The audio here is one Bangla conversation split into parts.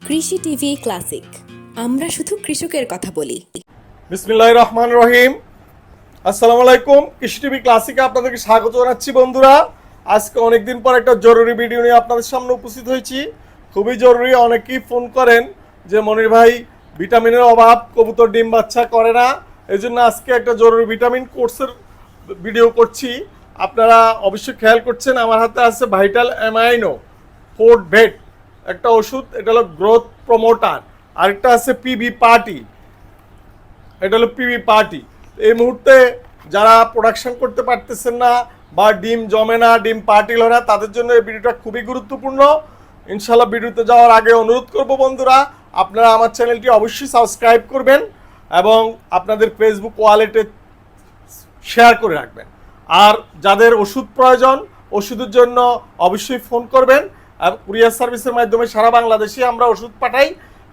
কৃষি টিভি ক্লাসিক, আমরা শুধু কৃষকের কথা বলি। বিসমিল্লাহির রহমানির রহিম। আসসালামু আলাইকুম। কৃষি টিভি ক্লাসিকে আপনাদেরকে স্বাগত জানাচ্ছি বন্ধুরা। আজকে অনেকদিন পর একটা জরুরি ভিডিও নিয়ে আপনাদের সামনে উপস্থিত হয়েছি। খুবই জরুরি। অনেকেই ফোন করেন যে মনির ভাই ভিটামিনের অভাব, কবুতর ডিম বাচ্চা করে না, এই জন্য আজকে একটা জরুরি ভিটামিন কোর্সের ভিডিও করছি। আপনারা অবশ্যই খেয়াল করছেন, আমার হাতে আছে ভাইটাল অ্যামাইনো ফোর্ট ভেট একটা ওষুধ, এটা হলো গ্রোথ প্রমোটার। আরেকটা আছে পিবি পার্টি, এটা হলো পিবি পার্টি। এই মুহূর্তে যারা প্রোডাকশন করতে পারতেছেন না বা ডিম জমে না, ডিম পার্টিল হয় না, তাদের জন্য এই ভিডিওটা খুবই গুরুত্বপূর্ণ। ইনশাল্লাহ ভিডিওতে যাওয়ার আগে অনুরোধ করব বন্ধুরা, আপনারা আমার চ্যানেলটি অবশ্যই সাবস্ক্রাইব করবেন এবং আপনাদের ফেসবুক ওয়ালেটে শেয়ার করে রাখবেন। আর যাদের ওষুধ প্রয়োজন, ওষুধের জন্য অবশ্যই ফোন করবেন। আর কুরিয়ার সার্ভিসের মাধ্যমে সারা বাংলাদেশে আমরা ওষুধ পাঠাই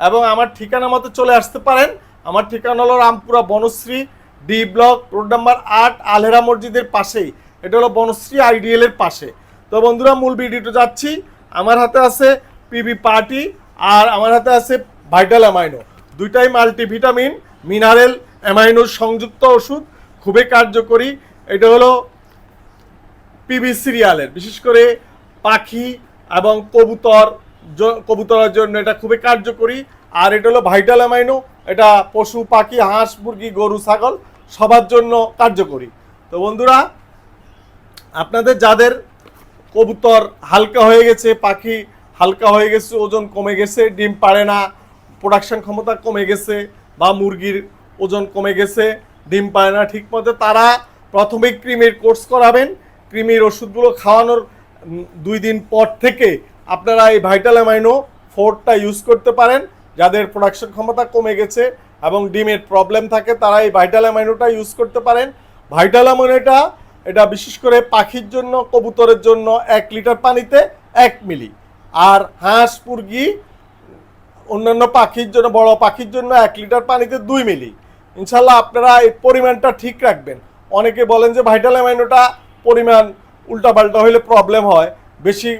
এবং আমার ঠিকানা মতো চলে আসতে পারেন। আমার ঠিকানা হলো Rampura Banasree D block, road number 8, Alhera মসজিদের পাশেই। এটা হলো বনশ্রী আইডিএল এর পাশে। তো বন্ধুরা, মূল ভিডিওতে যাচ্ছি। আমার হাতে আছে পিবি পার্টি আর আমার হাতে আছে ভাইটাল অ্যামাইনো, দুইটাই মাল্টিভিটামিন মিনারেল অ্যামাইনোর সংযুক্ত ওষুধ, খুবই কার্যকরী। এটা হলো পিবি সিরিয়ালের, বিশেষ করে পাখি এবং কবুতরের জন্য এটা খুবই কার্যকরী। আর এটা হলো ভাইটাল অ্যামাইনো, এটা পশু পাখি, হাঁস মুরগি, গরু ছাগল সবার জন্য কার্যকরী। তো বন্ধুরা, আপনাদের যাদের কবুতর হালকা হয়ে গেছে, পাখি হালকা হয়ে গেছে, ওজন কমে গেছে, ডিম পারে না, প্রোডাকশন ক্ষমতা কমে গেছে, বা মুরগির ওজন কমে গেছে, ডিম পারে না ঠিক মতো, তারা প্রথমে কৃমির কোর্স করাবেন। কৃমির ওষুধগুলো খাওয়ানোর 2 দিন পর থেকে আপনারা এই ভাইটাল অ্যামাইনো ফোর্টটা ইউজ করতে পারেন। যাদের প্রোডাকশন ক্ষমতা কমে গেছে এবং ডিমের প্রবলেম থাকে, তারা এই ভাইটাল অ্যামাইনোটা ইউজ করতে পারেন। ভাইটাল অ্যামাইনোটা এটা বিশেষ করে পাখির জন্য, কবুতরের জন্য 1 লিটার পানিতে 1 মিলি, আর হাঁস মুরগি অন্যান্য পাখির জন্য, বড় পাখির জন্য 1 লিটার পানিতে 2 মিলি। ইনশাল্লাহ আপনারা এই পরিমাণটা ঠিক রাখবেন। অনেকে বলেন যে ভাইটাল অ্যামাইনোটা পরিমাণ উল্টাপাল্টা হলে প্রবলেম হয়, বেশি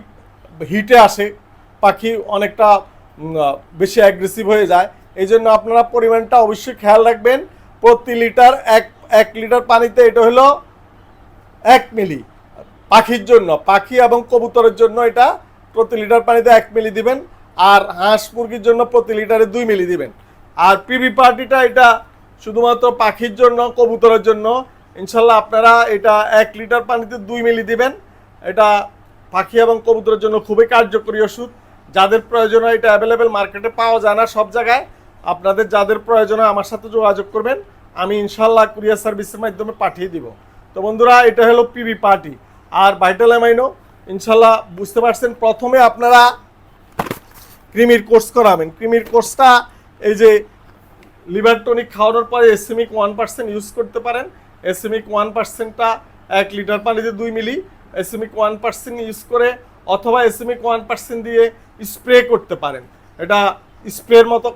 হিটে আসে, পাখি অনেকটা বেশি অ্যাগ্রেসিভ হয়ে যায়। এই জন্য আপনারা পরিমাণটা অবশ্যই খেয়াল রাখবেন। প্রতি লিটার এক লিটার পানিতে এটা হলো 1 মিলি। পাখির জন্য, পাখি এবং কবুতরের জন্য এটা প্রতি লিটার পানিতে 1 মিলি দিবেন, আর হাঁস মুরগির জন্য প্রতি লিটারে 2 মিলি দিবেন। আর পিবি পার্টিটা এটা শুধুমাত্র পাখির জন্য, কবুতরের জন্য। ইনশাল্লাহ আপনারা এটা 1 লিটার পানিতে 2 মিলি দিবেন। এটা পাখি এবং কবুতরের জন্য খুবই কার্যকরী ওষুধ। যাদের প্রয়োজন হয়, এটা অ্যাভেলেবেল, মার্কেটে পাওয়া যায় না সব জায়গায়। আপনাদের যাদের প্রয়োজন হয় আমার সাথে যোগাযোগ করবেন, আমি ইনশাল্লাহ কুরিয়ার সার্ভিসের মাধ্যমে পাঠিয়ে দিব। তো বন্ধুরা, এটা হলো পিবি পার্টি আর ভাইটাল অ্যামাইনো। ইনশাল্লাহ বুঝতে পারছেন। প্রথমে আপনারা কৃমির কোর্স করাবেন। কৃমির কোর্সটা এই যে লিভার টনিক খাওয়ানোর পরে এসিমিক 1% ইউজ করতে পারেন। এসিমিক 1%টা 1 লিটার পানিতে 2 মিলি এসিমিক 1% ইউজ করে, অথবা এসিমিক 1% দিয়ে স্প্রে করতে পারেন। এটা স্প্রের মতো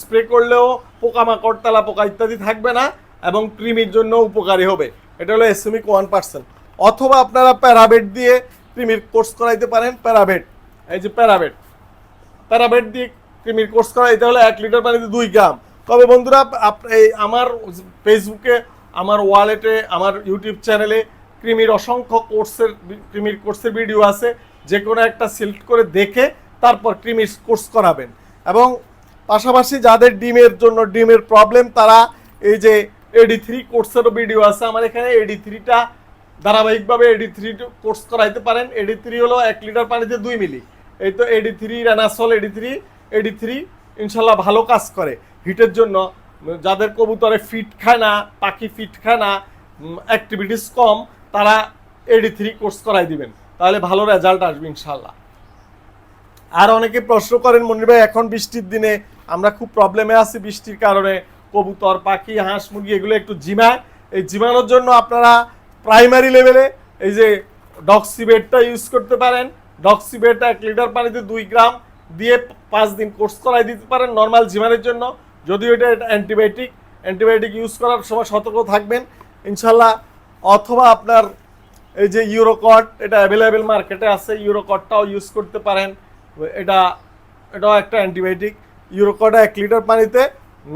স্প্রে করলেও পোকামাকড়, তেলা পোকা ইত্যাদি থাকবে না এবং কৃমির জন্য উপকারী হবে। এটা হলো এসিমিক 1%। অথবা আপনারা প্যারাবেট দিয়ে কৃমির কোর্স করাইতে পারেন। প্যারাবেট, এই যে প্যারাবেট দিয়ে কৃমির কোর্স করা, এটা হলো 1 লিটার পানিতে 2 গ্রাম। তবে বন্ধুরা, এই আমার ফেসবুকে, আমার ওয়ালেটে, আমার ইউটিউব চ্যানেলে কৃমির অসংখ্য কৃমির কোর্সের ভিডিও আছে। যে কোনো একটা সিলেক্ট করে দেখে তারপর কৃমির কোর্স করাবেন। এবং পাশাপাশি যাদের ডিমের জন্য, ডিমের প্রবলেম, তারা এই যে AD3 কোর্সেরও ভিডিও আছে আমার এখানে। AD3টা ধারাবাহিকভাবে AD3 কোর্স করাইতে পারেন। AD3 হলো 1 লিটার পানিতে 2 মিলি। এই তো AD3 রেনাসল, AD3 ইনশাল্লাহ ভালো কাজ করে হিটের জন্য। যাদের কবুতরে ফিট খায় না, পাখি ফিট খায় না, অ্যাক্টিভিটিস কম, তারা AD3 কোর্স করাই দিবেন, তাহলে ভালো রেজাল্ট আসবে ইনশাল্লাহ। আর অনেকে প্রশ্ন করেন, মনির ভাই এখন বৃষ্টির দিনে আমরা খুব প্রবলেমে আছি, বৃষ্টির কারণে কবুতর, পাখি, হাঁস মুরগি এগুলো একটু জিমায়। এই জিমানোর জন্য আপনারা প্রাইমারি লেভেলে এই যে ডক্সিবেটটা ইউজ করতে পারেন। ডক্সিবেটটা 1 লিটার পানিতে 2 গ্রাম দিয়ে 5 দিন কোর্স করাই দিতে পারেন নর্মাল জিমানের জন্য। যদিও এটা অ্যান্টিবায়োটিক ইউজ করার সময় সতর্ক থাকবেন ইনশাল্লাহ। অথবা আপনার এই যে ইউরোকট, এটা অ্যাভেলেবেল মার্কেটে আছে, ইউরোকটটাও ইউজ করতে পারেন। এটাও একটা অ্যান্টিবায়োটিক। ইউরোকোডা 1 লিটার পানিতে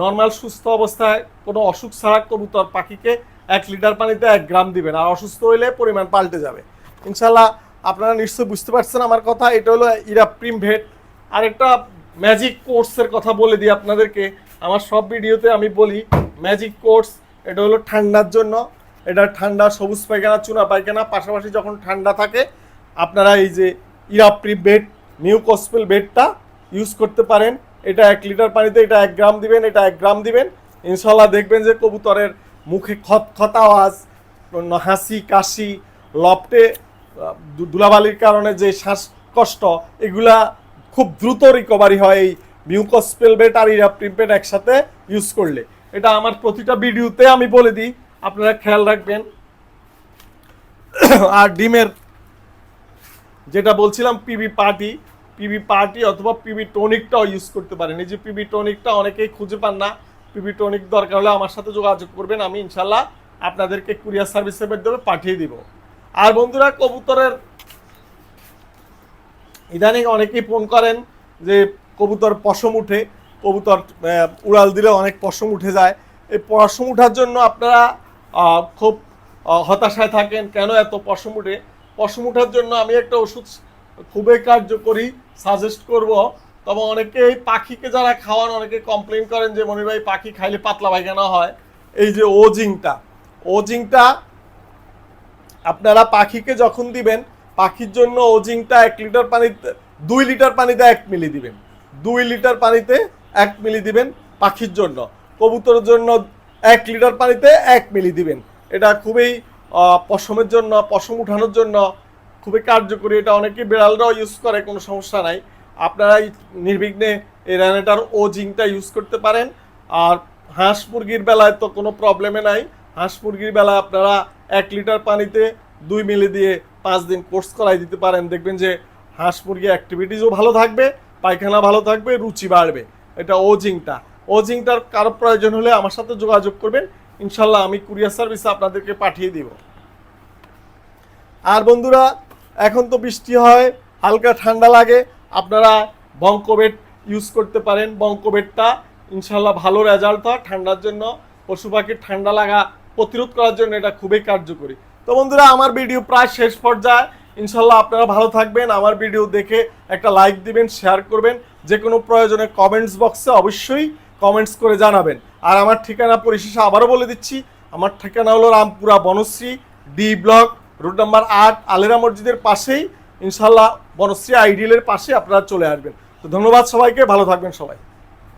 নর্মাল সুস্থ অবস্থায় কোনো অসুখ ছাড়া কবুতর পাখিকে 1 লিটার পানিতে 1 গ্রাম দিবেন, আর অসুস্থ হইলে পরিমাণ পাল্টে যাবে। ইনশাল্লাহ আপনারা নিশ্চয়ই বুঝতে পারছেন আমার কথা। এটা হলো ইরাপ্রিম ভেট। আর একটা ম্যাজিক কোর্সের কথা বলে দিই আপনাদেরকে, আমার সব ভিডিওতে আমি বলি ম্যাজিক কোর্স। এটা হলো ঠান্ডার জন্য, এটা ঠান্ডা সবুজ পায়খানা, চুনা পায়খানা, পাশাপাশি যখন ঠান্ডা থাকে আপনারা এই যে ইরাপ্রিম বেড, মিউকোস্পেল বেডটা ইউজ করতে পারেন। এটা 1 লিটার পানিতে এটা 1 গ্রাম দিবেন, এটা 1 গ্রাম দিবেন। ইনশাল্লাহ দেখবেন যে কবুতরের মুখে খত আওয়াজ, হাসি কাশি, লফটে ধুলাবালির কারণে যে শ্বাসকষ্ট, এগুলা খুব দ্রুত রিকভারি হয় এই মিউকোস্পেল বেড আর ইরাপ্রিম বেড একসাথে ইউজ করলে। এটা আমার প্রতিটা ভিডিওতে আমি বলে দিই, আপনারা খেয়াল রাখবেন। আর ডিমের যেটা বলছিলাম পিবি পার্টি অথবা পিবি টনিকটাও ইউজ করতে পারেন। এই যে পিবি টনিকটা অনেকেই খুঁজে পান না, পিবি টনিক দরকার হলে আমার সাথে যোগাযোগ করবেন, আমি ইনশাল্লাহ আপনাদেরকে কুরিয়ার সার্ভিসের মাধ্যমে পাঠিয়ে দিব। আর বন্ধুরা, কবুতরের ইদানিং অনেকেই ফোন করেন যে কবুতর পশম উঠে, কবুতর উড়াল দিলে অনেক পশম উঠে যায়। এই পশম উঠার জন্য আপনারা খুব হতাশায় থাকেন, কেন এত পশম উঠে। পশম উঠার জন্য আমি একটা ওষুধ খুবই কার্যকরী সাজেস্ট করব। তবে অনেকেই পাখিকে যারা খাওয়ান, অনেকে কমপ্লেন করেন যে মনির ভাই পাখি খাইলে পাতলা পায়খানা হয়। এই যে ওজিংটা আপনারা পাখিকে যখন দিবেন, পাখির জন্য ওজিংটা 1 লিটার পানিতে 2 লিটার পানিতে 1 মিলি দিবেন, 2 লিটার পানিতে 1 মিলি দিবেন পাখির জন্য। কবুতরের জন্য 1 লিটার পানিতে 1 মিলি দিবেন। এটা খুবই পশমের জন্য, পশম উঠানোর জন্য খুবই কার্যকরী। এটা অনেকেই বিড়ালরাও ইউজ করে, কোনো সমস্যা নাই। আপনারা নির্বিঘ্নে এই র্যানেটার ওজিংটা ইউজ করতে পারেন। আর হাঁস মুরগির বেলায় তো কোনো প্রবলেমে নাই। হাঁস মুরগির বেলায় আপনারা 1 লিটার পানিতে 2 মিলি দিয়ে 5 দিন কোর্স করাই দিতে পারেন। দেখবেন যে হাঁস মুরগি অ্যাক্টিভিটিসও ভালো থাকবে, পায়খানা ভালো থাকবে, রুচি বাড়বে। এটা ওজিংটার কারো প্রয়োজন হলে আমার সাথে যোগাযোগ করবেন, ইনশাল্লাহ আমি কুরিয়ার সার্ভিসে আপনাদেরকে পাঠিয়ে দিব। আর বন্ধুরা, এখন তো বৃষ্টি হয়, হালকা ঠান্ডা লাগে, আপনারা বঙ্কোবেট ইউজ করতে পারেন। বঙ্কোবেটটা ইনশাল্লাহ ভালো রেজাল্ট হয় ঠান্ডার জন্য, পশু পাখির ঠান্ডা লাগা প্রতিরোধ করার জন্য এটা খুবই কার্যকরী। তো বন্ধুরা, আমার ভিডিও প্রায় শেষ পর্যায়ে। ইনশাল্লাহ আপনারা ভালো থাকবেন, আমার ভিডিও দেখে একটা লাইক দিবেন, শেয়ার করবেন, যে কোনো প্রয়োজনে কমেন্টস বক্সে অবশ্যই কমেন্টস করে জানাবেন। আর আমার ঠিকানা পরিশেষে আবারও বলে দিচ্ছি, আমার ঠিকানা হলো Rampura Banasree D block, road number 8, Alhera মসজিদের পাশেই। ইনশাল্লাহ বনশ্রী আইডিএলের পাশে আপনারা চলে আসবেন। তো ধন্যবাদ সবাইকে, ভালো থাকবেন সবাই।